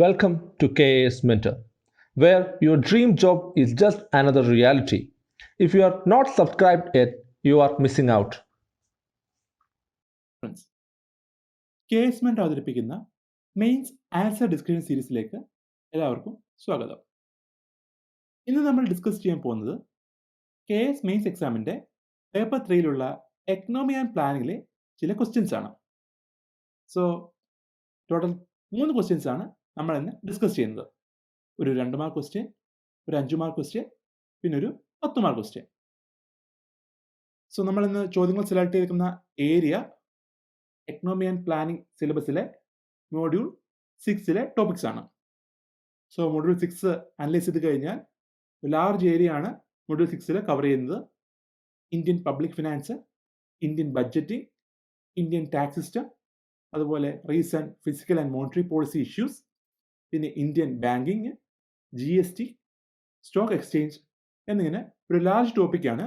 Welcome to KAS Mentor, where your dream job is just another reality. If you are not subscribed yet, you are missing out. Friends KSമെന്റ് അവതരിപ്പിക്കുന്ന mains answer discussion സീരീസിലേക്ക് എല്ലാവർക്കും സ്വാഗതം. ഇന്ന് നമ്മൾ discuss ചെയ്യാൻ പോകുന്നത് KS mains എക്സാമിൻ്റെ paper 3യിലുള്ള economy and പ്ലാനിങ്ങിലെ ചില ക്വസ്റ്റ്യൻസ് ആണ്. സോ ടോട്ടൽ 3 ക്വസ്റ്റ്യൻസ് ആണ് നമ്മൾ ഇന്ന് ഡിസ്കസ് ചെയ്യുന്നത്. ഒരു 2 മാർക്ക് ക്വസ്റ്റ്യൻ, ഒരു 5 മാർക്ക് ക്വസ്റ്റ്യൻ, പിന്നെ ഒരു 10 മാർക്ക് ക്വസ്റ്റ്യൻ. സോ നമ്മൾ ഇന്ന് ചോദ്യങ്ങൾ സെലക്ട് ചെയ്തിരിക്കുന്ന ഏരിയ എക്കണോമി ആൻഡ് പ്ലാനിങ് സിലബസിലെ മോഡ്യൂൾ 6ലെ ടോപ്പിക്സ് ആണ്. സോ മോഡ്യൂൾ 6 അനലൈസ് ചെയ്ത് കഴിഞ്ഞാൽ ലാർജ് ഏരിയ ആണ് മോഡ്യൂൾ 6ൽ കവർ ചെയ്യുന്നത്. Indian public finance, Indian budgeting, Indian tax system, അതുപോലെ recent physical and monetary policy issues, പിന്നെ Indian banking, GST, stock exchange എന്നിങ്ങനെ ഒരു ലാർജ് ടോപ്പിക്കാണ്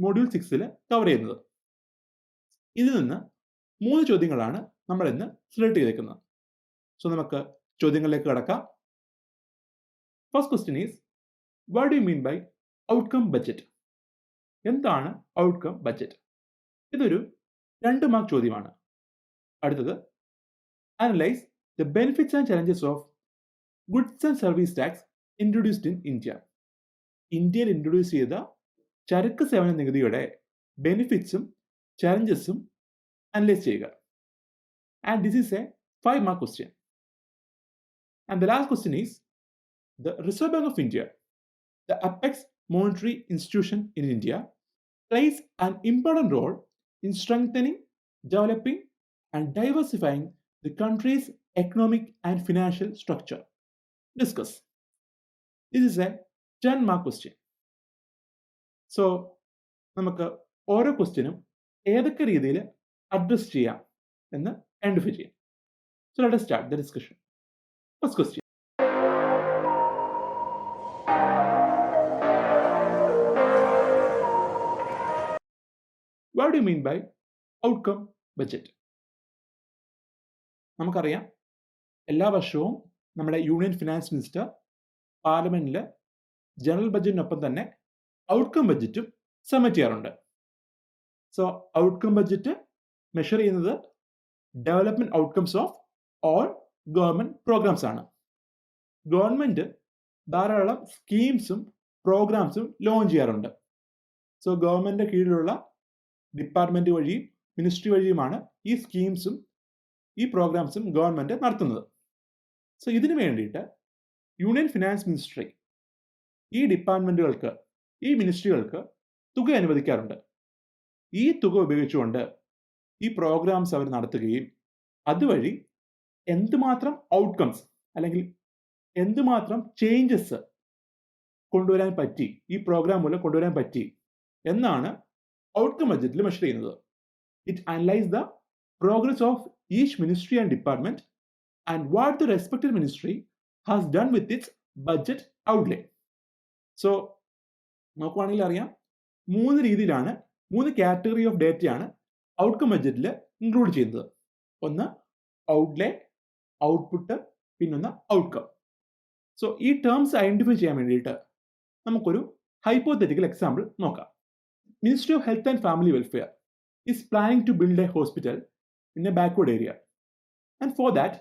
മോഡ്യൂൾ 6ൽ കവർ ചെയ്യുന്നത്. ഇതിൽ നിന്ന് 3 ചോദ്യങ്ങളാണ് നമ്മൾ ഇന്ന് സെലക്ട് ചെയ്തേക്കുന്നത്. സോ നമുക്ക് ചോദ്യങ്ങളിലേക്ക് കടക്കാം. First question is, what do you mean by outcome budget? എന്താണ് ഔട്ട്കം ബഡ്ജറ്റ്? ഇതൊരു 2 മാർക്ക് ചോദ്യമാണ്. അടുത്തത്, analyse the benefits and challenges of goods and service tax introduced in India. ഇന്ത്യയിൽ ഇൻട്രൊഡ്യൂസ് ചെയ്ത ചരക്ക് സേവന നികുതിയുടെ ബെനിഫിറ്റ്സും ചലഞ്ചസും അനലൈസ് ചെയ്യുക. And this is a 5 mark question. And the last question is, the reserve bank of India, the apex monetary institution in India, plays an important role in strengthening, developing, and diversifying the country's economic and financial structure. Discuss. This is a 10 mark question. So, നമുക്ക് ഓരോ ക്വസ്റ്റ്യനും ഏതൊക്കെ രീതിയിൽ address ചെയ്യാം എന്ന് identify ചെയ്യാം. So, let us start the discussion. First question. What do you mean by outcome budget? നമുക്കറിയാം, എല്ലാ വർഷവും നമ്മുടെ യൂണിയൻ ഫിനാൻസ് മിനിസ്റ്റർ പാർലമെന്റിൽ ജനറൽ ബഡ്ജറ്റിനൊപ്പം തന്നെ ഔട്ട്കം ബഡ്ജറ്റും സബ്മിറ്റ് ചെയ്യാറുണ്ട്. സോ ഔട്ട്കം ബഡ്ജറ്റ് മെഷർ ചെയ്യുന്നത് development outcomes of all government programmes ആണ്. ഗവൺമെന്റ് ധാരാളം സ്കീംസും പ്രോഗ്രാംസും ലോഞ്ച് ചെയ്യാറുണ്ട്. സോ ഗവൺമെന്റിന്റെ കീഴിലുള്ള ഡിപ്പാർട്ട്മെന്റ് വഴിയും മിനിസ്ട്രി വഴിയുമാണ് ഈ സ്കീംസും ഈ പ്രോഗ്രാംസും ഗവൺമെന്റ് നടത്തുന്നത്. സോ ഇതിനു വേണ്ടിയിട്ട് യൂണിയൻ ഫിനാൻസ് മിനിസ്ട്രി ഈ ഡിപ്പാർട്ട്മെന്റുകൾക്ക്, ഈ മിനിസ്ട്രികൾക്ക് തുക അനുവദിക്കാറുണ്ട്. ഈ തുക ഉപയോഗിച്ചുകൊണ്ട് ഈ പ്രോഗ്രാംസ് അവർ നടത്തുകയും അതുവഴി എന്തുമാത്രം ഔട്ട്കംസ് അല്ലെങ്കിൽ എന്തുമാത്രം ചേഞ്ചസ് കൊണ്ടുവരാൻ പറ്റി, ഈ പ്രോഗ്രാം മൂലം കൊണ്ടുവരാൻ പറ്റി എന്നാണ് ഔട്ട്കം ബഡ്ജറ്റിൽ മെഷർ ചെയ്യുന്നത്. It analyse the progress of each ministry and department and what the respected ministry has done with its budget outlay. So നോക്കുവാണെങ്കിൽ അറിയാം, 3 രീതിയിലാണ്, 3 കാറ്റഗറി ഓഫ് ഡേറ്റയാണ് ഔട്ട്കം ബഡ്ജറ്റിൽ ഇൻക്ലൂഡ് ചെയ്യുന്നത്. ഒന്ന് ഔട്ട്ലേ, ഔട്ട്പുട്ട്, പിന്നൊന്ന് ഔട്ട്കം. സോ ഈ ടേംസ് ഐഡന്റിഫൈ ചെയ്യാൻ വേണ്ടിയിട്ട് നമുക്കൊരു ഹൈപ്പോത്തറ്റിക്കൽ എക്സാമ്പിൾ നോക്കാം. Ministry of Health and Family Welfare is planning to build a hospital in a backward area. And for that,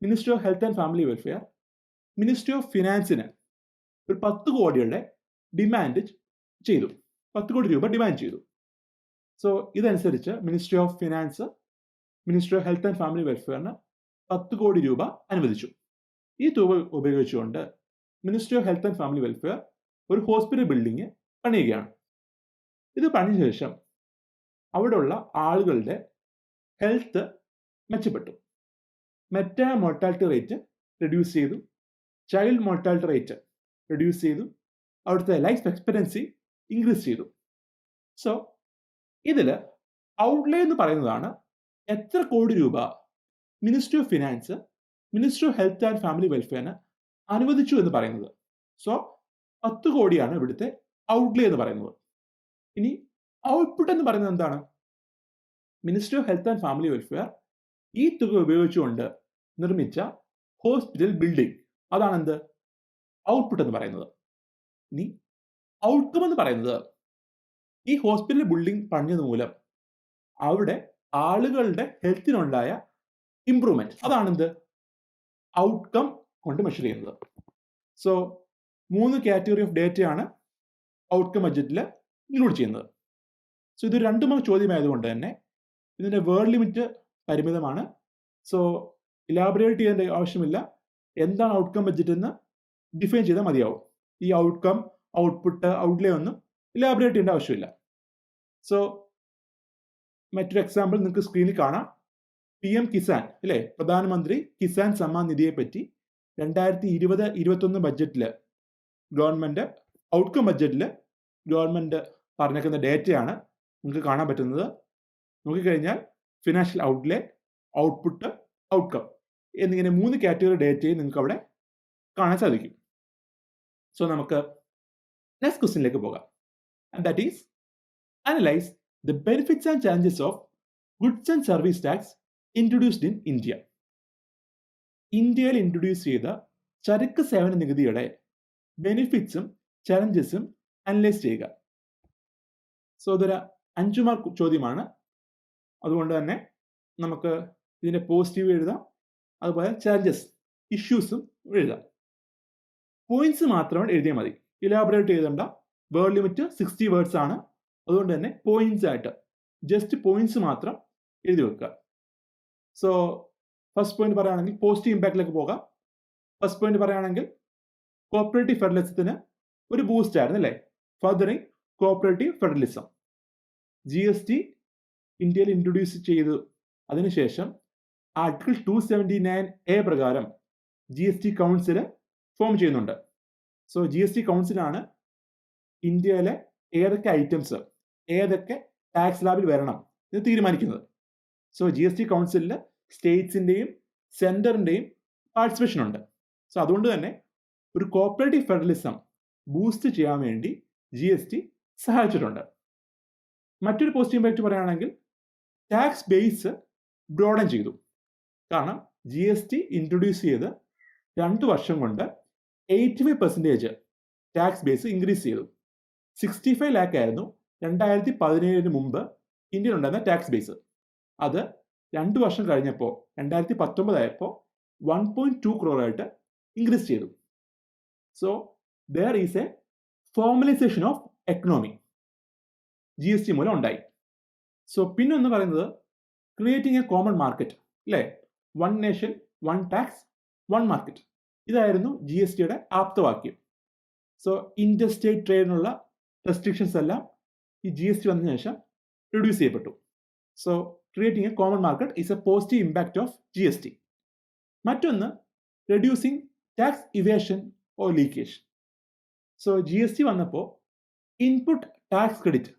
Ministry of Health and Family Welfare, Ministry of Finance-ന് ഒരു 10 കോടിയുടെ demand ചെയ്തു. 10 കോടി രൂപ demand ചെയ്തു. So ഇതനുസരിച്ച് ministry of finance ministry of health and family വെൽഫെയറിന് 10 കോടി രൂപ അനുവദിച്ചു. ഈ തുക ഉപയോഗിച്ചുകൊണ്ട് ministry of health and family welfare ഒരു ഹോസ്പിറ്റൽ ബിൽഡിംഗ് പണിയുകയാണ്. ഇത് പണിയ ശേഷം അവിടെയുള്ള ആളുകളുടെ ഹെൽത്ത് മെച്ചപ്പെട്ടു. മെറ്റാ മോർട്ടാലിറ്റി റേറ്റ് റെഡ്യൂസ് ചെയ്തു, ചൈൽഡ് മോർട്ടാലിറ്റി റേറ്റ് റെഡ്യൂസ് ചെയ്തു, അവിടുത്തെ ലൈഫ് എക്സ്പെക്റ്റൻസി ഇൻക്രീസ് ചെയ്തു. സോ ഇതിൽ ഔട്ട്ലേ എന്ന് പറയുന്നതാണ് എത്ര കോടി രൂപ ministry of finance ministry of health and family വെൽഫെയറിന് അനുവദിച്ചു എന്ന് പറയുന്നത്. സോ 10 കോടിയാണ് ഇവിടുത്തെ ഔട്ട്ലേ എന്ന് പറയുന്നത്. ഇനി ഔട്ട്പുട്ട് എന്ന് പറയുന്നത് എന്താണ്? Ministry of health and family welfare ഈ തുക ഉപയോഗിച്ചുകൊണ്ട് നിർമ്മിച്ച ഹോസ്പിറ്റൽ ബിൽഡിംഗ്, അതാണ് എന്ത് ഔട്ട്പുട്ട് എന്ന് പറയുന്നത്. ഇനി ഔട്ട്കം എന്ന് പറയുന്നത് ഈ ഹോസ്പിറ്റൽ ബിൽഡിംഗ് പണിഞ്ഞത് മൂലം അവിടെ ആളുകളുടെ ഹെൽത്തിനുണ്ടായ ഇംപ്രൂവ്മെന്റ്, അതാണ് എന്ത് ഔട്ട്കം കൊണ്ട് മെഷർ ചെയ്യുന്നത്. സോ 3 കാറ്റഗറി ഓഫ് ഡേറ്റയാണ് ഔട്ട്കം ബഡ്ജറ്റിൽ ഇൻക്ലൂഡ് ചെയ്യുന്നത്. സോ ഇത് 2 മാർക്ക് ചോദ്യമായതുകൊണ്ട് തന്നെ ഇതിൻ്റെ വേർഡ് ലിമിറ്റ് പരിമിതമാണ്. സോ ഇലാബറേറ്റ് ചെയ്യേണ്ട ആവശ്യമില്ല. എന്താണ് ഔട്ട്കം ബഡ്ജറ്റ് എന്ന് ഡിഫൈൻ ചെയ്താൽ മതിയാവും. ഈ ഔട്ട്കം, ഔട്ട്പുട്ട്, ഔട്ട്ലേ ഒന്നും ഇലാബറേറ്റ് ചെയ്യേണ്ട ആവശ്യമില്ല. സോ മറ്റൊരു എക്സാമ്പിൾ നിങ്ങൾക്ക് സ്ക്രീനിൽ കാണാം. PM കിസാൻ അല്ലേ, പ്രധാനമന്ത്രി കിസാൻ സമ്മാൻ നിധിയെ പറ്റി 2020-21 ബഡ്ജറ്റിൽ ഗവൺമെൻറ് ഔട്ട്കം ബഡ്ജറ്റിൽ ഗവൺമെൻറ് പറഞ്ഞേക്കുന്ന ഡേറ്റയാണ് നിങ്ങൾക്ക് കാണാൻ പറ്റുന്നത്. നോക്കിക്കഴിഞ്ഞാൽ ഫിനാൻഷ്യൽ ഔട്ട്ലേ, ഔട്ട്പുട്ട്, ഔട്ട്കം എന്നിങ്ങനെ 3 കാറ്റഗറി ഡേറ്റയും നിങ്ങൾക്ക് അവിടെ കാണാൻ സാധിക്കും. സോ നമുക്ക് നെക്സ്റ്റ് ക്വസ്റ്റ്യനിലേക്ക് പോകാം. And that is analyse the benefits and challenges of goods and service tax introduced in India. ഇന്ത്യയിൽ ഇൻട്രൊഡ്യൂസ് ചെയ്ത ചരക്ക് സേവന നികുതിയുടെ ബെനിഫിറ്റ്സും ചലഞ്ചസും അനലൈസ് ചെയ്യുക. സോ ഇതൊരു 5 മാർക്ക് ചോദ്യമാണ്. അതുകൊണ്ട് തന്നെ നമുക്ക് ഇതിൻ്റെ പോസിറ്റീവ് എഴുതാം, അതുപോലെ ചാലഞ്ചസ്, ഇഷ്യൂസും എഴുതാം. പോയിന്റ്സ് മാത്രം എഴുതിയാൽ മതി, ഇലാബറേറ്റ് ചെയ്തേണ്ട. വേർഡ് ലിമിറ്റ് 60 വേർഡ്സ് ആണ്. അതുകൊണ്ട് തന്നെ പോയിന്റ്സ് ആയിട്ട് ജസ്റ്റ് പോയിന്റ്സ് മാത്രം എഴുതി വെക്കുക. സോ ഫസ്റ്റ് പോയിന്റ് പറയുകയാണെങ്കിൽ പോസിറ്റീവ് ഇമ്പാക്റ്റിലേക്ക് പോകാം. ഫസ്റ്റ് പോയിന്റ് പറയുകയാണെങ്കിൽ കോപ്പറേറ്റീവ് ഫെഡറലിസത്തിന് ഒരു ബൂസ്റ്റ് ആയിരുന്നു അല്ലേ, ഫർദറിങ് കോപ്പറേറ്റീവ് ഫെഡറലിസം. GST ഇന്ത്യയിൽ ഇൻട്രൊഡ്യൂസ് ചെയ്തു. അതിനുശേഷം ആർട്ടിക്കിൾ 279A പ്രകാരം GST കൗൺസിൽ ഫോം ചെയ്യുന്നുണ്ട്. സോ GST കൗൺസിലാണ് ഇന്ത്യയിലെ ഏതൊക്കെ ഐറ്റംസ്, ഏതൊക്കെ ടാക്സ് സ്ലാബിൽ വരണം എന്ന് തീരുമാനിക്കുന്നത്. സോ GST കൗൺസിലിൽ സ്റ്റേറ്റ്സിൻ്റെയും സെൻറ്ററിൻ്റെയും പാർട്ടിസിപ്പേഷൻ ഉണ്ട്. സോ അതുകൊണ്ട് തന്നെ ഒരു കോപ്പറേറ്റീവ് ഫെഡറലിസം ബൂസ്റ്റ് ചെയ്യാൻ വേണ്ടി GST സഹായിച്ചിട്ടുണ്ട്. മറ്റൊരു പോസിറ്റീവ് ഇമ്പാക്റ്റ് പറയുകയാണെങ്കിൽ ടാക്സ് ബേസ് ബ്രോഡൻ ചെയ്തു. കാരണം GST ഇൻട്രൊഡ്യൂസ് ചെയ്ത് 2 വർഷം കൊണ്ട് 85% ടാക്സ് ബേസ് ഇൻക്രീസ് ചെയ്തു. 65 ലാക്ക് ആയിരുന്നു 2017 മുമ്പ് ഇന്ത്യയിൽ ഉണ്ടായിരുന്ന ടാക്സ് ബേസ്. അത് 2 വർഷം കഴിഞ്ഞപ്പോൾ 2019 ആയപ്പോൾ 1.2 crore ആയിട്ട് ഇൻക്രീസ് ചെയ്തു. So there is A formalisation of economy GST മൂലം ഉണ്ടായി. സോ പിന്നെ ഒന്ന് പറയുന്നത് ക്രിയേറ്റിംഗ് എ കോമൺ മാർക്കറ്റ് അല്ലേ, 1 നേഷൻ 1 ടാക്സ് 1 മാർക്കറ്റ്. ഇതായിരുന്നു GSTയുടെ ആപ്തവാക്യം. സോ ഇന്റർ സ്റ്റേറ്റ് ട്രേഡിനുള്ള റെസ്ട്രിക്ഷൻസ് എല്ലാം ഈ GST വന്നതിന് ശേഷം റിഡ്യൂസ് ചെയ്യപ്പെട്ടു. So creating a common market is a positive impact of GST. മറ്റൊന്ന് reducing tax evasion or leakage. So GST വന്നപ്പോൾ ഇൻപുട്ട് ടാക്സ് ക്രെഡിറ്റ്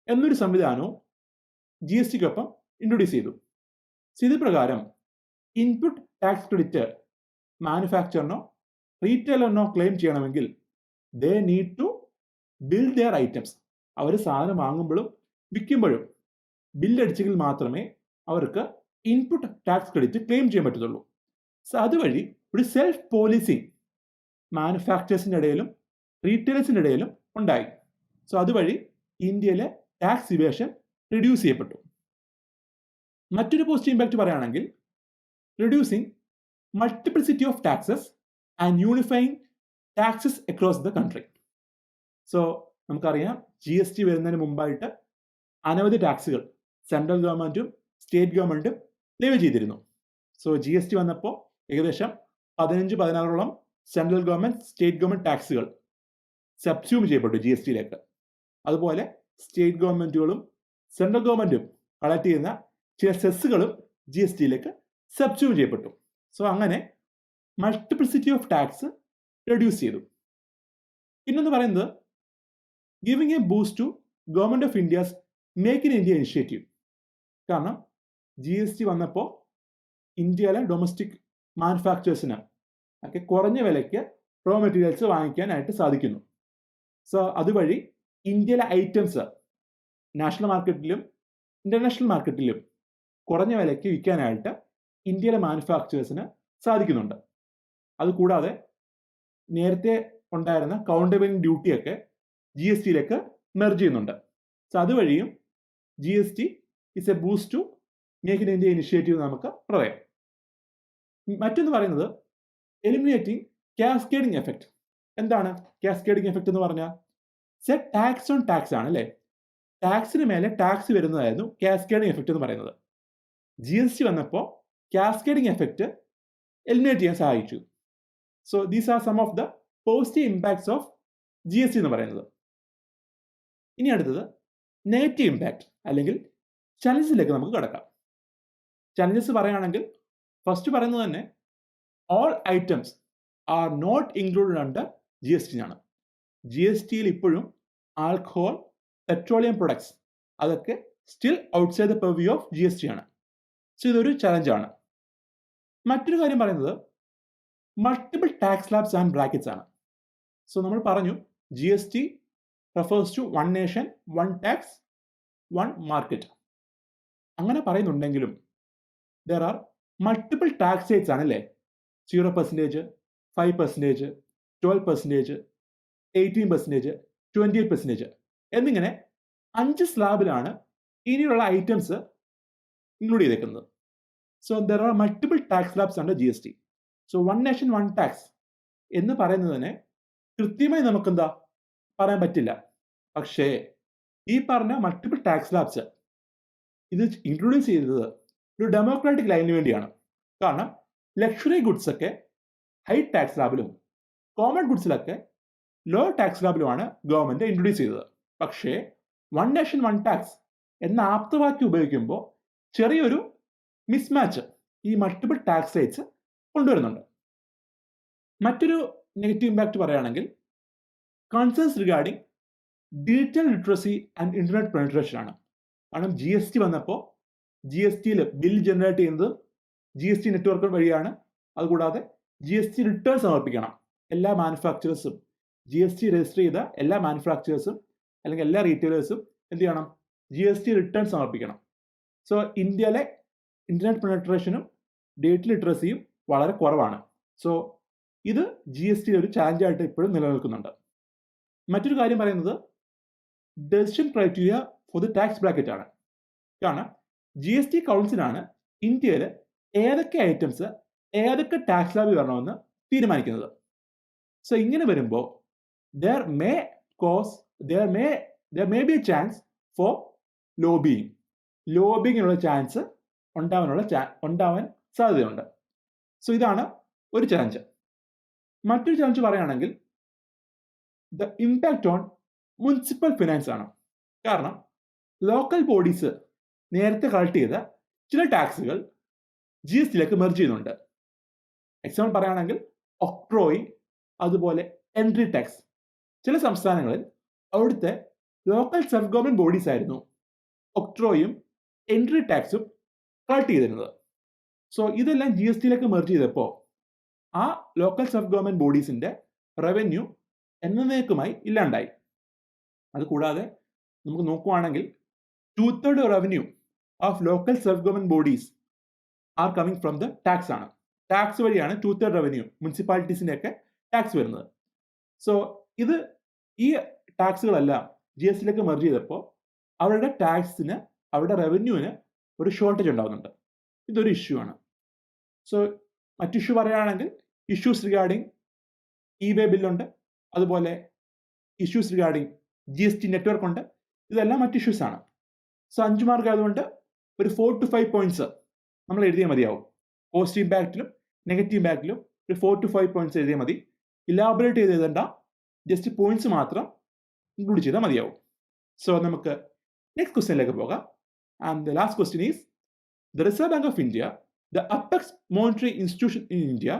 എന്നൊരു സംവിധാനവും GSTക്കൊപ്പം ഇൻട്രൊഡ്യൂസ് ചെയ്തു. സോ ഇത് പ്രകാരം ഇൻപുട്ട് ടാക്സ് ക്രെഡിറ്റ് മാനുഫാക്ചറിനോ റീറ്റെയിലറിനോ ക്ലെയിം ചെയ്യണമെങ്കിൽ they need to build their items. അവർ സാധനം വാങ്ങുമ്പോഴും വിൽക്കുമ്പോഴും ബില്ലടിച്ചെങ്കിൽ മാത്രമേ അവർക്ക് ഇൻപുട്ട് ടാക്സ് ക്രെഡിറ്റ് ക്ലെയിം ചെയ്യാൻ പറ്റത്തുള്ളൂ. സോ അതുവഴി ഒരു സെൽഫ് പോലീസിങ് മാനുഫാക്ചേഴ്സിൻ്റെ ഇടയിലും റീറ്റെയിലേഴ്സിൻ്റെ ഇടയിലും ഉണ്ടായി. സോ അതുവഴി ഇന്ത്യയിലെ ടാക്സ് ഇവേഷൻ റിഡ്യൂസ് ചെയ്യപ്പെട്ടു. മറ്റൊരു പോസിറ്റീവ് ഇമ്പാക്റ്റ് പറയുകയാണെങ്കിൽ reducing multiplicity of taxes and unifying taxes across the country. So നമുക്കറിയാം GST വരുന്നതിന് മുമ്പായിട്ട് അനവധി ടാക്സുകൾ സെൻട്രൽ ഗവൺമെൻറ്റും സ്റ്റേറ്റ് ഗവൺമെൻറ്റും ലെവി ചെയ്തിരുന്നു. സോ GST വന്നപ്പോൾ ഏകദേശം 15-16ഓളം സെൻട്രൽ ഗവൺമെൻറ് സ്റ്റേറ്റ് ഗവൺമെൻറ് ടാക്സുകൾ സബ്സ്യൂം ചെയ്യപ്പെട്ടു GSTയിലേക്ക്. അതുപോലെ സ്റ്റേറ്റ് ഗവൺമെൻറ്റുകളും സെൻട്രൽ ഗവൺമെൻറ്റും കളക്ട് ചെയ്യുന്ന ചില സെസ്സുകളും GSTയിലേക്ക് സബ്സ്യൂം ചെയ്യപ്പെട്ടു. സോ അങ്ങനെ മൾട്ടിപ്ലിസിറ്റി ഓഫ് ടാക്സ് റെഡ്യൂസ് ചെയ്തു. പിന്നൊന്ന് പറയുന്നത് giving a boost to government of India's make in India initiative. കാരണം GST വന്നപ്പോൾ ഇന്ത്യയിലെ ഡൊമസ്റ്റിക് മാനുഫാക്ചേഴ്സിന് ഒക്കെ കുറഞ്ഞ വിലയ്ക്ക് റോ മെറ്റീരിയൽസ് വാങ്ങിക്കാനായിട്ട് സാധിക്കുന്നു. സോ അതുവഴി ഇന്ത്യയിലെ ഐറ്റംസ് നാഷണൽ മാർക്കറ്റിലും ഇൻ്റർനാഷണൽ മാർക്കറ്റിലും കുറഞ്ഞ വിലയ്ക്ക് വിൽക്കാനായിട്ട് ഇന്ത്യയിലെ മാനുഫാക്ചേഴ്സിന് സാധിക്കുന്നുണ്ട്. അതുകൂടാതെ നേരത്തെ ഉണ്ടായിരുന്ന കൗണ്ടർ വെയിലിംഗ് ഡ്യൂട്ടിയൊക്കെ ജി എസ് ടിയിലേക്ക് മെർജ് ചെയ്യുന്നുണ്ട്. സോ അതുവഴിയും G S T is a boost to make in India initiative നമുക്ക് പറയാം. മറ്റൊന്ന് പറയുന്നത് എലിമിനേറ്റിംഗ് കാസ്കേഡിംഗ് എഫക്റ്റ്. എന്താണ് കാസ്കേഡിംഗ് എഫക്റ്റ് എന്ന് പറഞ്ഞാൽ? സെറ്റ് ടാക്സ് ഓൺ ടാക്സ് ആണ് അല്ലേ? ടാക്സിന് മേലെ ടാക്സ് വരുന്നതായിരുന്നു കാസ്കേഡിംഗ് എഫക്റ്റ് എന്ന് പറയുന്നത്. ജി എസ് ടി വന്നപ്പോൾ കാസ്കേഡിംഗ് എഫക്റ്റ് എലിമിനേറ്റ് ചെയ്യാൻ സഹായിച്ചു. So these are some of the positive impacts of G S T എന്ന് പറയുന്നത്. ഇനി അടുത്തത് നെഗറ്റീവ് ഇമ്പാക്ട് അല്ലെങ്കിൽ ചലഞ്ചസിലേക്ക് നമുക്ക് കടക്കാം. ചലഞ്ചസ് പറയുകയാണെങ്കിൽ ഫസ്റ്റ് പറയുന്നത് തന്നെ all items are not included under G S T ആണ്. ജി എസ് ടിയിൽ ഇപ്പോഴും ആൽക്കഹോൾ, പെട്രോളിയം പ്രൊഡക്ട്സ് അതൊക്കെ still outside the purview of G S T ആണ്. സോ ഇതൊരു ചലഞ്ചാണ്. മറ്റൊരു കാര്യം പറയുന്നത് multiple tax slabs and brackets ആണ്. സോ നമ്മൾ പറഞ്ഞു G S T refers to one nation one tax one market. അങ്ങനെ പറയുന്നുണ്ടെങ്കിലും there are multiple tax rates ആണല്ലേ? 0%, 5%, 12%, 18%, 28% എന്നിങ്ങനെ 5 സ്ലാബിലാണ് ഇനിയുള്ള ഐറ്റംസ് ഇൻക്ലൂഡ് ചെയ്തേക്കുന്നത്. So there are multiple tax slabs under G S T. So one nation one tax എന്ന് പറയുന്നതിനെ കൃത്യമായി നമുക്കെന്താ പറയാൻ പറ്റില്ല. പക്ഷേ ഈ പറഞ്ഞ മൾട്ടിപ്പിൾ ടാക്സ് സ്ലാബ്സ് ഇത് ഇൻട്രൊഡ്യൂസ് ചെയ്തത് ഒരു ഡെമോക്രാറ്റിക് ലൈനിന് വേണ്ടിയാണ്. കാരണം ലക്ഷറി ഗുഡ്സ് ഒക്കെ ഹൈ ടാക്സ് സ്ലാബിലും കോമൺ ഗുഡ്സിലൊക്കെ ലോ ടാക്സ് സ്ലാബിലുമാണ് ഗവൺമെന്റ് ഇൻട്രൊഡ്യൂസ് ചെയ്തത്. പക്ഷേ വൺ നേഷൻ വൺ ടാക്സ് എന്ന ആപ്തവാക്യം ഉപയോഗിക്കുമ്പോൾ ചെറിയൊരു മിസ്മാച്ച് ഈ മൾട്ടിപ്പിൾ ടാക്സ് റേറ്റ്സ് കൊണ്ടുവരുന്നുണ്ട്. മറ്റൊരു നെഗറ്റീവ് ഇമ്പാക്റ്റ് പറയുകയാണെങ്കിൽ concerns regarding digital literacy and internet penetration ആണ്. കാരണം ജി എസ് ടി വന്നപ്പോൾ ജി എസ് ടിയിൽ ബിൽ ജനറേറ്റ് ചെയ്യുന്നത് ജി എസ് ടി നെറ്റ്വർക്ക് വഴിയാണ്. അതുകൂടാതെ ജി എസ് ടി റിട്ടേൺ സമർപ്പിക്കണം. എല്ലാ മാനുഫാക്ചറേഴ്സും ജി എസ് ടി രജിസ്റ്റർ ചെയ്ത എല്ലാ മാനുഫാക്ചറേഴ്സും അല്ലെങ്കിൽ എല്ലാ റീറ്റെയിലേഴ്സും എന്ത് ചെയ്യണം? ജി എസ് ടി റിട്ടേൺ സമർപ്പിക്കണം. സോ ഇന്ത്യയിലെ ഇന്റർനെറ്റ് പെനിട്രേഷനും ഡിജിറ്റൽ ലിറ്ററസിയും വളരെ കുറവാണ്. സോ ഇത് ജി എസ് ടി ഒരു ചാലഞ്ചായിട്ട് ഇപ്പോഴും നിലനിൽക്കുന്നുണ്ട്. മറ്റൊരു കാര്യം പറയുന്നത് decision criteria for the tax bracket ആണ്. കാരണം ജി എസ് ടി കൗൺസിലാണ് ഇന്ത്യയിൽ ഏതൊക്കെ ഐറ്റംസ് ഏതൊക്കെ ടാക്സ് സ്ലാബിൽ വരണമെന്ന് തീരുമാനിക്കുന്നത്. സോ ഇങ്ങനെ വരുമ്പോൾ there may be a chance for ലോബിങ്ങിനുള്ള ചാൻസ് ഉണ്ടാവാൻ സാധ്യതയുണ്ട്. സോ ഇതാണ് ഒരു ചലഞ്ച്. മറ്റൊരു ചലഞ്ച് പറയുകയാണെങ്കിൽ the impact on municipal finance ആണ്. കാരണം ലോക്കൽ ബോഡീസ് നേരത്തെ കളക്ട് ചെയ്ത ചില ടാക്സുകൾ ജി എസ് ടിയിലേക്ക് മെർജ് ചെയ്യുന്നുണ്ട്. എക്സാമ്പിൾ പറയുകയാണെങ്കിൽ ഒക്ട്രോയ്, അതുപോലെ എൻട്രി ടാക്സ്. ചില സംസ്ഥാനങ്ങളിൽ അവിടുത്തെ ലോക്കൽ സെൽഫ് ഗവൺമെന്റ് ബോഡീസ് ആയിരുന്നു ഒക്ട്രോയും എൻട്രി ടാക്സും കളക്ട് ചെയ്തിരുന്നത്. സോ ഇതെല്ലാം ജി എസ് ടിയിലേക്ക് മെർജ് ചെയ്തപ്പോൾ ആ ലോക്കൽ സെൽഫ് ഗവൺമെന്റ് ബോഡീസിന്റെ റവന്യൂ എന്നേക്കുമായി ഇല്ലാണ്ടായി. അതുകൂടാതെ നമുക്ക് നോക്കുവാണെങ്കിൽ 2/3 റവന്യൂ ഓഫ് ലോക്കൽ സെൽഫ് ഗവൺമെന്റ് bodies are coming from the tax ആണ്. ടാക്സ് വഴിയാണ് 2/3 റവന്യൂ മുനിസിപ്പാലിറ്റീസിന്റെ ഒക്കെ ടാക്സ് വരുന്നത്. സോ ഈ ടാക്സുകളെല്ലാം ജി എസ് ടിയിലേക്ക് മെർജ് ചെയ്തപ്പോൾ അവരുടെ ടാക്സിന്, അവരുടെ റവന്യൂവിന് ഒരു ഷോർട്ടേജ് ഉണ്ടാകുന്നുണ്ട്. ഇതൊരു ഇഷ്യൂ ആണ്. സോ മറ്റു ഇഷ്യൂ പറയുകയാണെങ്കിൽ ഇഷ്യൂസ് റിഗാർഡിംഗ് ഇ-വേ ബില്ലുണ്ട്, അതുപോലെ issues regarding G S T network ഉണ്ട്. ഇതെല്ലാം മറ്റ് ഇഷ്യൂസ് ആണ്. സോ 5 മാർക്ക് ആയതുകൊണ്ട് ഒരു 4 to 5 പോയിന്റ്സ് നമ്മൾ എഴുതിയാൽ മതിയാവും. പോസിറ്റീവ് ഇമ്പാക്റ്റിലും നെഗറ്റീവ് ഇമ്പാക്റ്റിലും ഒരു 4 to 5 പോയിന്റ്സ് എഴുതിയാൽ മതി. ഇലാബറേറ്റ് ചെയ്ത് എഴുതേണ്ട, ജസ്റ്റ് പോയിന്റ്സ് മാത്രം ഇൻക്ലൂഡ് ചെയ്താൽ മതിയാവും. സോ നമുക്ക് നെക്സ്റ്റ് ക്വസ്റ്റ്യനിലേക്ക് പോകാം. And the last question is the reserve bank of India, the apex monetary institution in India,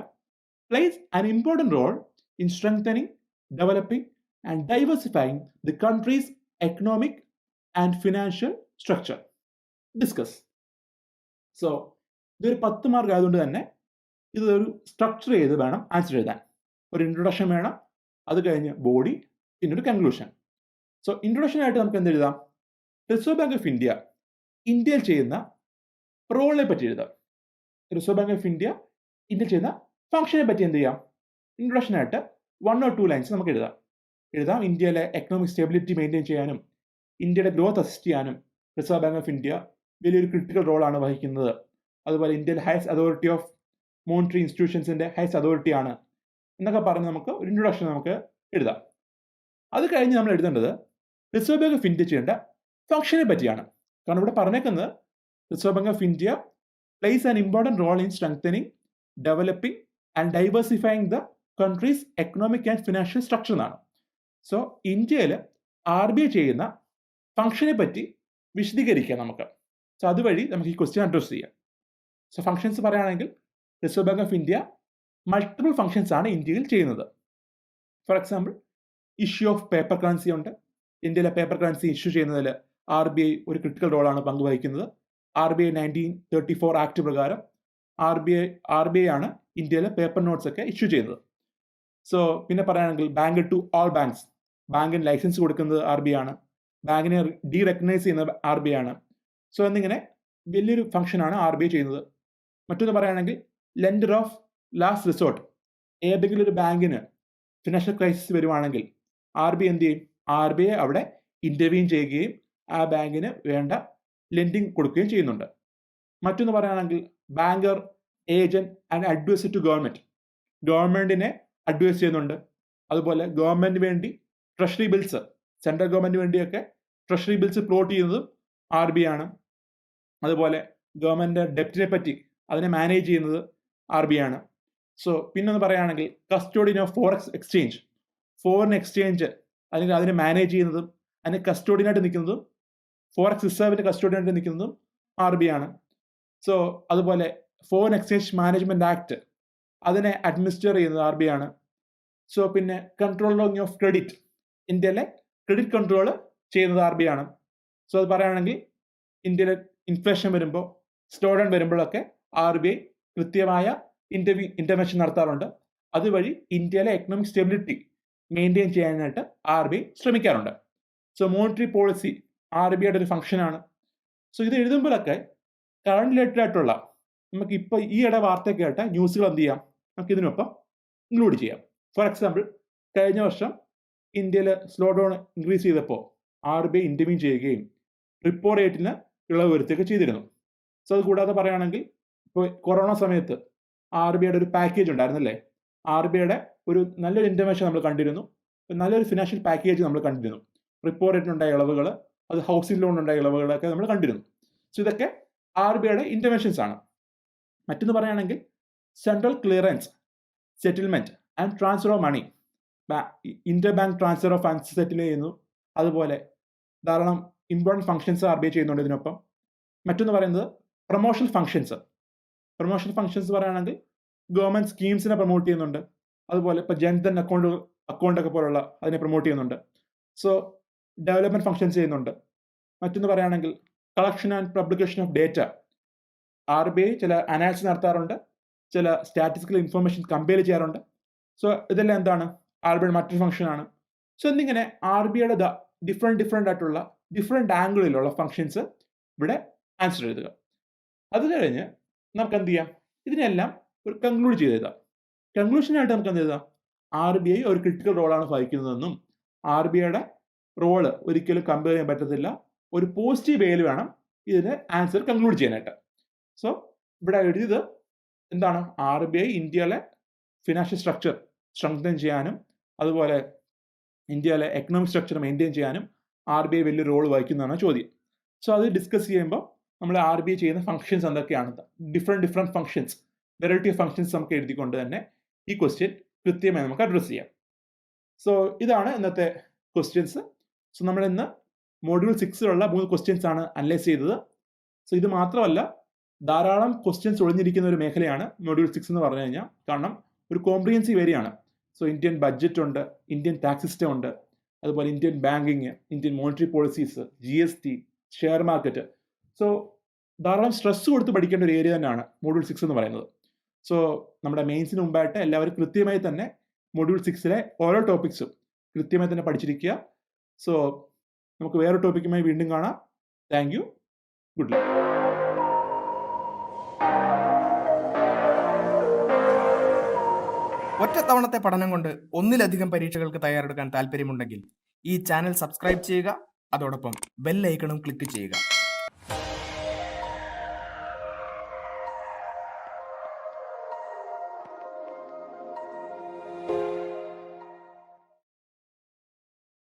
plays an important role in strengthening, developing and diversifying the country's economic and financial structure. Discuss. So ഇതൊരു 10 mark ആയതുകൊണ്ട് തന്നെ ഇതൊരു structure ചെയ്ത് വേണം answer എഴുതാൻ. ഒരു introduction വേണം, അത് കഴിഞ്ഞ് ബോഡി, പിന്നെ ഒരു കൺക്ലൂഷൻ. സോ ഇൻട്രൊഡക്ഷൻ ആയിട്ട് നമുക്ക് എന്ത് എഴുതാം? റിസർവ് ബാങ്ക് ഓഫ് ഇന്ത്യ ഇന്ത്യയിൽ ചെയ്യുന്ന റോളിനെ പറ്റി എഴുതാം. റിസർവ് ബാങ്ക് ഓഫ് ഇന്ത്യ ഇന്ത്യയിൽ ചെയ്യുന്ന ഫംഗ്ഷനെ പറ്റി എന്ത് ചെയ്യാം? ഇൻട്രൊഡക്ഷനായിട്ട് 1 or 2 ലൈൻസ് നമുക്ക് എഴുതാം. ഇന്ത്യയിലെ എക്കണോമിക് സ്റ്റെബിലിറ്റി മെയിൻറ്റെയിൻ ചെയ്യാനും ഇന്ത്യയുടെ ഗ്രോത്ത് അസിസ്റ്റ് ചെയ്യാനും റിസർവ് ബാങ്ക് ഓഫ് ഇന്ത്യ വലിയൊരു ക്രിട്ടിക്കൽ റോളാണ് വഹിക്കുന്നത്. അതുപോലെ ഇന്ത്യയിലെ ഹയസ്റ്റ് അതോറിറ്റി ഓഫ് മോണിറ്ററി ഇൻസ്റ്റിറ്റ്യൂഷൻസിൻ്റെ ഹയസ്റ്റ് അതോറിറ്റിയാണ് എന്നൊക്കെ പറഞ്ഞ് നമുക്ക് ഒരു ഇൻട്രൊഡക്ഷൻ നമുക്ക് എഴുതാം. അത് കഴിഞ്ഞ് നമ്മൾ എഴുതേണ്ടത് റിസർവ് ബാങ്ക് ഓഫ് ഇന്ത്യ ചെയ്യേണ്ട ഫംഗ്ഷനെ പറ്റിയാണ്. കാരണം ഇവിടെ പറഞ്ഞേക്കുന്നത് reserve bank of India plays an important role in strengthening, developing and diversifying the country's economic and financial structure എന്നാണ്. സോ ഇന്ത്യയിൽ RBI ചെയ്യുന്ന ഫംഗ്ഷനെ പറ്റി വിശദീകരിക്കാം നമുക്ക്. സോ അതുവഴി നമുക്ക് ഈ ക്വസ്റ്റ്യൻ അഡ്രസ് ചെയ്യാം. സോ ഫംഗ്ഷൻസ് പറയുകയാണെങ്കിൽ reserve bank of India multiple functions ആണ് ഇന്ത്യയിൽ ചെയ്യുന്നത്. For example, issue of paper currency ഉണ്ട്. ഇന്ത്യയിലെ പേപ്പർ കറൻസി ഇഷ്യൂ ചെയ്യുന്നതിൽ RBI ഒരു ക്രിട്ടിക്കൽ റോളാണ് പങ്കുവഹിക്കുന്നത്. RBI 1934 ആക്ട് പ്രകാരം RBI ആണ് ഇന്ത്യയിലെ പേപ്പർ നോട്ട്സ് ഒക്കെ ഇഷ്യൂ ചെയ്യുന്നത്. സോ പിന്നെ പറയുകയാണെങ്കിൽ ബാങ്ക് ടു ഓൾ ബാങ്ക്സ്, ബാങ്കിന് ലൈസൻസ് കൊടുക്കുന്നത് RBI ആണ്, ബാങ്കിനെ റെക്കഗ്നൈസ് ചെയ്യുന്നത് RBI ആണ്. സോ എന്നിങ്ങനെ വലിയൊരു ഫംഗ്ഷനാണ് RBI ചെയ്യുന്നത്. മറ്റൊന്ന് പറയുകയാണെങ്കിൽ ലെൻഡർ ഓഫ് ലാസ്റ്റ് റിസോർട്ട്, ഏതെങ്കിലും ഒരു ബാങ്കിന് ഫിനാൻഷ്യൽ ക്രൈസിസ് വരുവാണെങ്കിൽ RBI എന്ത് ചെയ്യും? RBI അവിടെ ഇൻ്റർവീൻ ചെയ്യുകയും ആ ബാങ്കിന് വേണ്ട ലെൻഡിങ് കൊടുക്കുകയും ചെയ്യുന്നുണ്ട്. മറ്റൊന്ന് പറയുകയാണെങ്കിൽ banker, agent and adviser to government, ഗവൺമെന്റിനെ അഡ്വൈസ് ചെയ്യുന്നുണ്ട്. അതുപോലെ ഗവൺമെന്റിന് വേണ്ടി ട്രഷറി ബിൽസ്, സെൻട്രൽ ഗവൺമെന്റിന് വേണ്ടിയൊക്കെ ട്രഷറി ബിൽസ് പ്ലോട്ട് ചെയ്യുന്നതും RBI ആണ്. അതുപോലെ ഗവൺമെന്റ് ഡെപ്റ്റിനെ പറ്റി അതിനെ മാനേജ് ചെയ്യുന്നത് RBI ആണ്. സോ പിന്നൊന്ന് പറയുകയാണെങ്കിൽ custodian of forex exchange, foreign exchange അല്ലെങ്കിൽ അതിനെ മാനേജ് ചെയ്യുന്നതും അതിന് കസ്റ്റോഡിയനായിട്ട് നിൽക്കുന്നതും, ഫോറക്സ് റിസർവിന്റെ കസ്റ്റോഡിയനായിട്ട് നിൽക്കുന്നതും RBI ആണ്. സോ അതുപോലെ ഫോറിൻ എക്സ്ചേഞ്ച് മാനേജ്മെന്റ് ആക്ട് അതിനെ അഡ്മിനിസ്റ്റർ ചെയ്യുന്നത് RBI ആണ്. സോ പിന്നെ കൺട്രോളിംഗ് ഓഫ് ക്രെഡിറ്റ്, ഇന്ത്യയിലെ ക്രെഡിറ്റ് കൺട്രോൾ ചെയ്യുന്നത് RBI ആണ്. സോ അത് പറയുകയാണെങ്കിൽ ഇന്ത്യയിലെ ഇൻഫ്ലേഷൻ വരുമ്പോൾ, സ്ലോ ഡൗൺ വരുമ്പോഴൊക്കെ RBI കൃത്യമായ ഇന്റർവെൻഷൻ നടത്താറുണ്ട്. അതുവഴി ഇന്ത്യയിലെ എക്കണോമിക് സ്റ്റെബിലിറ്റി മെയിൻറ്റെയിൻ ചെയ്യാനായിട്ട് RBI ശ്രമിക്കാറുണ്ട്. സോ മോണിറ്ററി പോളിസി RBIയുടെ ഒരു ഫംഗ്ഷനാണ്. സോ ഇത് എഴുതുമ്പോഴൊക്കെ കറണ്ട് റിലേറ്റഡ് ആയിട്ടുള്ള നമുക്ക് ഇപ്പോൾ ഈ വാർത്ത കേട്ട ന്യൂസുകൾ എന്ത് ചെയ്യാം? നമുക്ക് ഇതിനൊപ്പം ഇൻക്ലൂഡ് ചെയ്യാം. ഫോർ എക്സാമ്പിൾ, കഴിഞ്ഞ വർഷം ഇന്ത്യയിൽ സ്ലോ ഡൗൺ ഇൻക്രീസ് ചെയ്തപ്പോൾ RBI ഇൻ്റർവീൻ ചെയ്യുകയും റിപ്പോ റേറ്റിന് ഇളവ് വരുത്തുകയൊക്കെ ചെയ്തിരുന്നു. സോ അത് കൂടാതെ പറയുകയാണെങ്കിൽ ഇപ്പോൾ കൊറോണ സമയത്ത് RBIയുടെ ഒരു പാക്കേജ് ഉണ്ടായിരുന്നല്ലേ, RBIയുടെ ഒരു നല്ലൊരു ഇൻ്റർവെൻഷൻ നമ്മൾ കണ്ടിരുന്നു, നല്ലൊരു ഫിനാൻഷ്യൽ പാക്കേജ് നമ്മൾ കണ്ടിരുന്നു. റിപ്പോ റേറ്റിനുണ്ടായ ഇളവുകൾ, അത് ഹൗസിംഗ് ലോണിനുണ്ടായ ഇളവുകളൊക്കെ നമ്മൾ കണ്ടിരുന്നു. സോ ഇതൊക്കെ RBIയുടെ ഇൻ്റർവെൻഷൻസ് ആണ്. മറ്റൊന്ന് പറയുകയാണെങ്കിൽ central clearance, settlement and transfer of money, inter bank transfer of funds settle ചെയ്യുന്നു. അതുപോലെ ധാരാളം ഇമ്പോർട്ടൻറ്റ് ഫംഗ്ഷൻസ് RBI ചെയ്യുന്നുണ്ട് ഇതിനൊപ്പം. മറ്റൊന്ന് പറയുന്നത് പ്രൊമോഷണൽ ഫംഗ്ഷൻസ്. പ്രൊമോഷണൽ ഫംഗ്ഷൻസ് പറയുകയാണെങ്കിൽ ഗവൺമെൻറ് സ്കീംസിനെ പ്രൊമോട്ട് ചെയ്യുന്നുണ്ട്. അതുപോലെ ഇപ്പോൾ ജൻധൻ അക്കൗണ്ടൊക്കെ പോലുള്ള അതിനെ പ്രൊമോട്ട് ചെയ്യുന്നുണ്ട്. സോ ഡെവലപ്മെൻറ്റ് ഫംഗ്ഷൻസ് ചെയ്യുന്നുണ്ട്. മറ്റൊന്ന് പറയുകയാണെങ്കിൽ collection and publication of data, RBI ചില അനാലിസിസ് നടത്താറുണ്ട്, ചില സ്റ്റാറ്റിസ്റ്റിക്കൽ ഇൻഫർമേഷൻ കമ്പയർ ചെയ്യാറുണ്ട്. സോ ഇതെല്ലാം എന്താണ്? RBIയുടെ മറ്റൊരു ഫംഗ്ഷനാണ്. സോ എന്നിങ്ങനെ RBIയുടെ ഡിഫറെൻ്റ് ആയിട്ടുള്ള ഡിഫറെൻ്റ് ആംഗിളിലുള്ള ഫംഗ്ഷൻസ് ഇവിടെ ആൻസർ എഴുതുക. അത് കഴിഞ്ഞ് നമുക്ക് എന്ത് ചെയ്യാം? ഇതിനെല്ലാം ഒരു കൺക്ലൂഡ് ചെയ്ത് എഴുതാം. കൺക്ലൂഷനായിട്ട് നമുക്ക് എന്ത് എഴുതാം? RBI ഒരു ക്രിട്ടിക്കൽ റോളാണ് വഹിക്കുന്നതെന്നും RBIയുടെ റോള് ഒരിക്കലും കമ്പയർ ചെയ്യാൻ പറ്റത്തില്ല, ഒരു പോസിറ്റീവ് വേയിൽ വേണം ഇതിന് ആൻസർ കൺക്ലൂഡ് ചെയ്യാനായിട്ട്. സോ ഇവിടെ എഴുതിയത് എന്താണ്? RBI ഇന്ത്യയിലെ ഫിനാൻഷ്യൽ സ്ട്രക്ചർ സ്ട്രെങ്തൻ ചെയ്യാനും അതുപോലെ ഇന്ത്യയിലെ എക്കണോമിക് സ്ട്രക്ചർ മെയിൻറ്റെയിൻ ചെയ്യാനും RBI വലിയ റോൾ വഹിക്കുന്നതാണ് ചോദ്യം. സോ അത് ഡിസ്കസ് ചെയ്യുമ്പോൾ നമ്മൾ RBI ചെയ്യുന്ന ഫംഗ്ഷൻസ് എന്തൊക്കെയാണ്, different functions, variety of functions നമുക്ക് എഴുതിക്കൊണ്ട് തന്നെ ഈ ക്വസ്റ്റ്യൻ കൃത്യമായി നമുക്ക് അഡ്രസ്സ് ചെയ്യാം. സോ ഇതാണ് ഇന്നത്തെ ക്വസ്റ്റ്യൻസ്. സോ നമ്മൾ ഇന്ന് മോഡ്യൂൾ 6 3 ക്വസ്റ്റ്യൻസ് ആണ് അനലൈസ് ചെയ്തത്. സോ ഇത് മാത്രമല്ല, ധാരാളം ക്വസ്റ്റ്യൻസ് ഒളിഞ്ഞിരിക്കുന്ന ഒരു മേഖലയാണ് മോഡ്യൂൾ 6 എന്ന് പറഞ്ഞു കഴിഞ്ഞാൽ. കാരണം ഒരു കോംപ്രിഹെൻസീവ് ഏരിയയാണ്. സോ ഇന്ത്യൻ ബഡ്ജറ്റ് ഉണ്ട്, ഇന്ത്യൻ ടാക്സ് സിസ്റ്റം ഉണ്ട്, അതുപോലെ Indian banking, Indian monetary policies, GST, share market. So ധാരാളം സ്ട്രെസ് കൊടുത്ത് പഠിക്കേണ്ട ഒരു ഏരിയ തന്നെയാണ് മോഡ്യൂൾ 6 എന്ന് പറയുന്നത്. സോ നമ്മുടെ മെയിൻസിന് മുമ്പായിട്ട് എല്ലാവരും കൃത്യമായി തന്നെ മോഡ്യൂൾ 6 ഓരോ ടോപ്പിക്സും കൃത്യമായി തന്നെ പഠിച്ചിരിക്കുക. സോ നമുക്ക് വേറൊരു ടോപ്പിക്കുമായി വീണ്ടും കാണാം. Thank you. Good luck. ഒറ്റത്തവണത്തെ പഠനം കൊണ്ട് ഒന്നിലധികം പരീക്ഷകൾക്ക് തയ്യാറെടുക്കാൻ താല്പര്യമുണ്ടെങ്കിൽ ഈ ചാനൽ സബ്സ്ക്രൈബ് ചെയ്യുക, അതോടൊപ്പം ബെൽ ഐക്കണും ക്ലിക്ക് ചെയ്യുക.